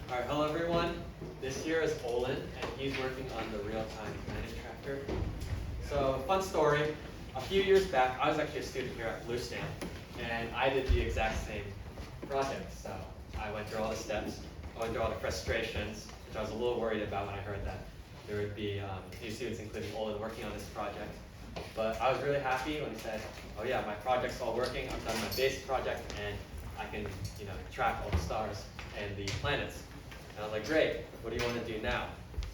All right, hello everyone. This here is Olin, and he's working on the real-time planet tracker. So, fun story. A few years back, I was actually a student here at Blue Stamp, and I did the exact same project. So, I went through all the steps, I went through all the frustrations, which I was a little worried about when I heard that there would be a few students, including Olin, working on this project. But I was really happy when he said, "Oh yeah, my project's all working. I've done my base project, and I can, track all the stars and the planets." And I was like, "Great. What do you want to do now?"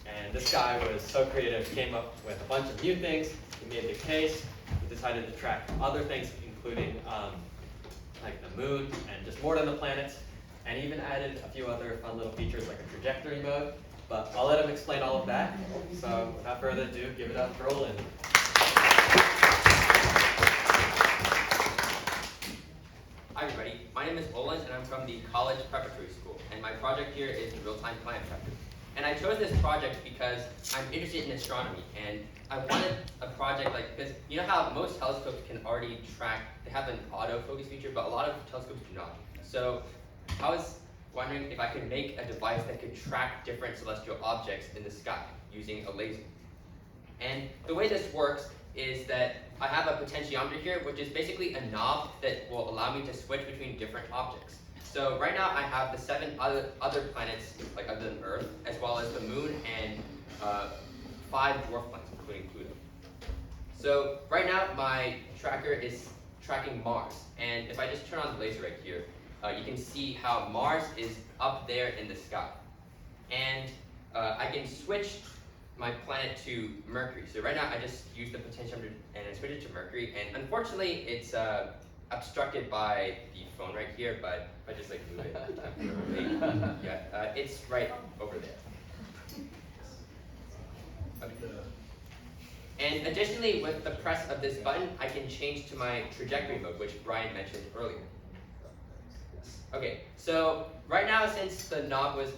And this guy was so creative, came up with a bunch of new things. He made the case. He decided to track other things, including like the moon and just more than the planets, and even added a few other fun little features like a trajectory mode. But I'll let him explain all of that. So without further ado, give it up for Olin. Hi everybody, my name is Olin and I'm from the college preparatory school, and my project here is the real-time planet tracker. And I chose this project because I'm interested in astronomy, and I wanted a project because you know how most telescopes can already track, they have an autofocus feature, but a lot of telescopes do not. So I was wondering if I could make a device that could track different celestial objects in the sky using a laser. And the way this works is that I have a potentiometer here, which is basically a knob that will allow me to switch between different objects. So right now I have the 7 other planets, like other than Earth, as well as the moon and 5 dwarf planets, including Pluto. So right now my tracker is tracking Mars, and if I just turn on the laser right here, you can see how Mars is up there in the sky. And I can switch my planet to Mercury. So right now I just use the potentiometer and I switch it to Mercury, and unfortunately it's obstructed by the phone right here, but if I just move it temporarily, it's right over there. Okay. And additionally, with the press of this button, I can change to my trajectory mode, which Brian mentioned earlier. Okay, so right now, since the knob was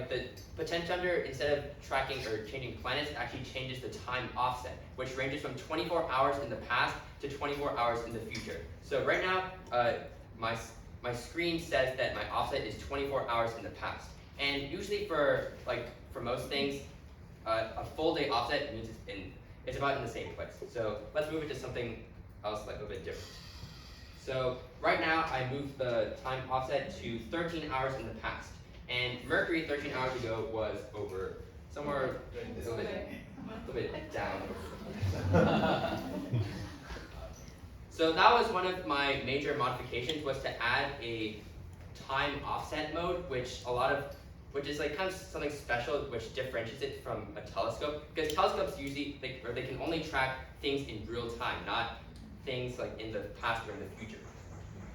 the potentiometer, instead of tracking or changing planets, actually changes the time offset, which ranges from 24 hours in the past to 24 hours in the future. So right now, my screen says that my offset is 24 hours in the past. And usually for most things, a full day offset means it's about in the same place. So let's move it to something else a little bit different. So right now, I moved the time offset to 13 hours in the past. And Mercury 13 hours ago was over somewhere a little bit down. So that was one of my major modifications, was to add a time offset mode, which is kind of something special, which differentiates it from a telescope. Because telescopes usually they can only track things in real time, not things in the past or in the future.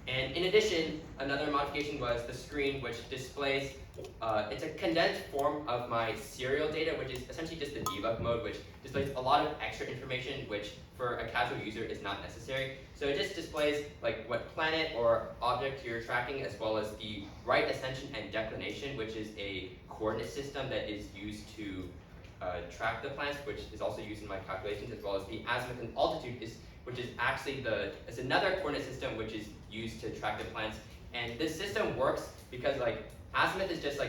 And in addition, another modification was the screen, which displays, it's a condensed form of my serial data, which is essentially just the debug mode, which displays a lot of extra information, which for a casual user is not necessary. So it just displays what planet or object you're tracking, as well as the right ascension and declination, which is a coordinate system that is used to track the planets, which is also used in my calculations, as well as the azimuth and altitude, which is actually it's another coordinate system which is used to track the planets. And this system works because azimuth is just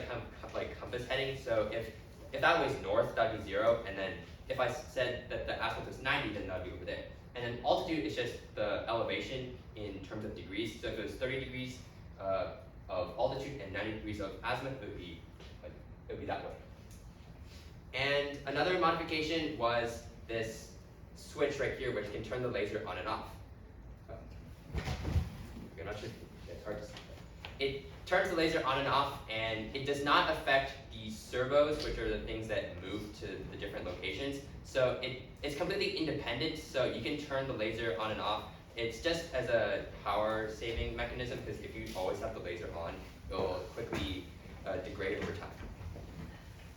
compass heading. So if that was north, that would be 0, and then if I said that the azimuth was 90, then that would be over there. And then altitude is just the elevation in terms of degrees. So if it was 30 degrees of altitude and 90 degrees of azimuth, it would be that way. And another modification was this switch right here, which can turn the laser on and off. I'm not sure. It's hard to see. It turns the laser on and off, and it does not affect the servos, which are the things that move to the different locations. So it's completely independent, so you can turn the laser on and off. It's just as a power saving mechanism, because if you always have the laser on, it will quickly degrade over time.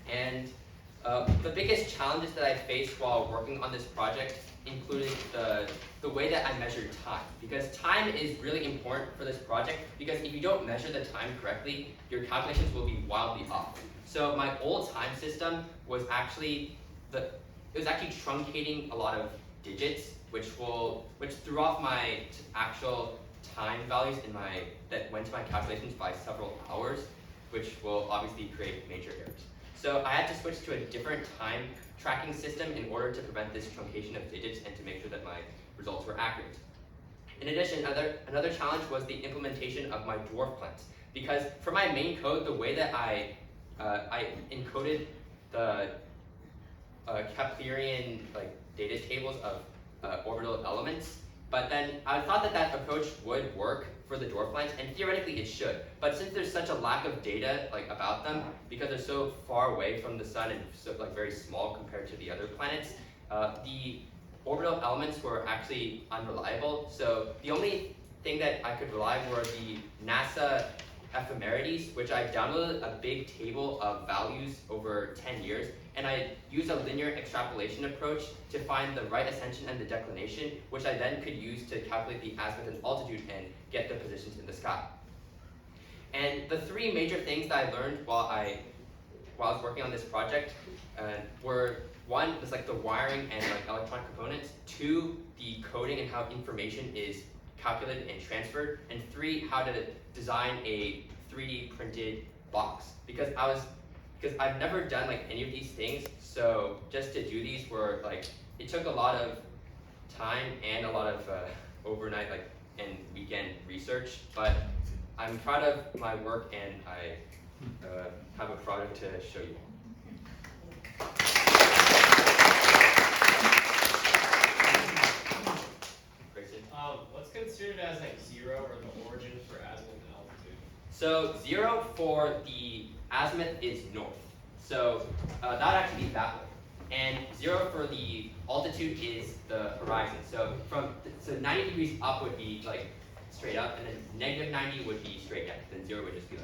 And the biggest challenges that I faced while working on this project included the way that I measured time, because time is really important for this project, because if you don't measure the time correctly, your calculations will be wildly off. So my old time system was actually truncating a lot of digits, which threw off my actual time values that went to my calculations by several hours. which will obviously create major errors. So I had to switch to a different time tracking system in order to prevent this truncation of digits and to make sure that my results were accurate. In addition, another challenge was the implementation of my dwarf plants. Because for my main code, the way that I encoded the Keplerian data tables of orbital elements, but then I thought that approach would work for the dwarf planets, and theoretically it should. But since there's such a lack of data about them, because they're so far away from the sun and so very small compared to the other planets, the orbital elements were actually unreliable. So the only thing that I could rely were the NASA ephemerides, which I downloaded a big table of values over 10 years, and I used a linear extrapolation approach to find the right ascension and the declination, which I then could use to calculate the azimuth and altitude and get the positions in the sky. And the three major things that I learned while I was working on this project were: one was the wiring and electronic components, two, the coding and how information is calculated and transferred, and three, how to design a 3D printed box. Because I've never done any of these things, so just to do these were it took a lot of time and a lot of overnight and weekend research. But I'm proud of my work, and I have a product to show you. What's considered as 0 or the origin for azimuth and altitude? So 0 for the azimuth is north. So that would actually be that way. And 0 for the altitude is the horizon. So 90 degrees up would be straight up, and then negative 90 would be straight down. Then 0 would just be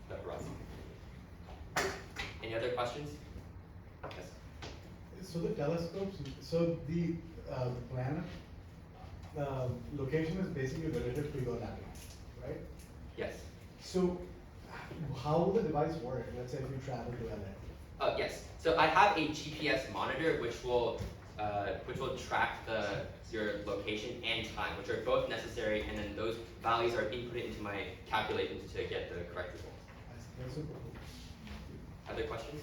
the horizon. Any other questions? Yes. So the telescopes, so the planet location is basically relative to your latitude, right? Yes. So how will the device work? Let's say if you travel to LA. Yes. So I have a GPS monitor which will track your location and time, which are both necessary, and then those values are inputted into my calculations to get the correct result. That's super cool. Other questions?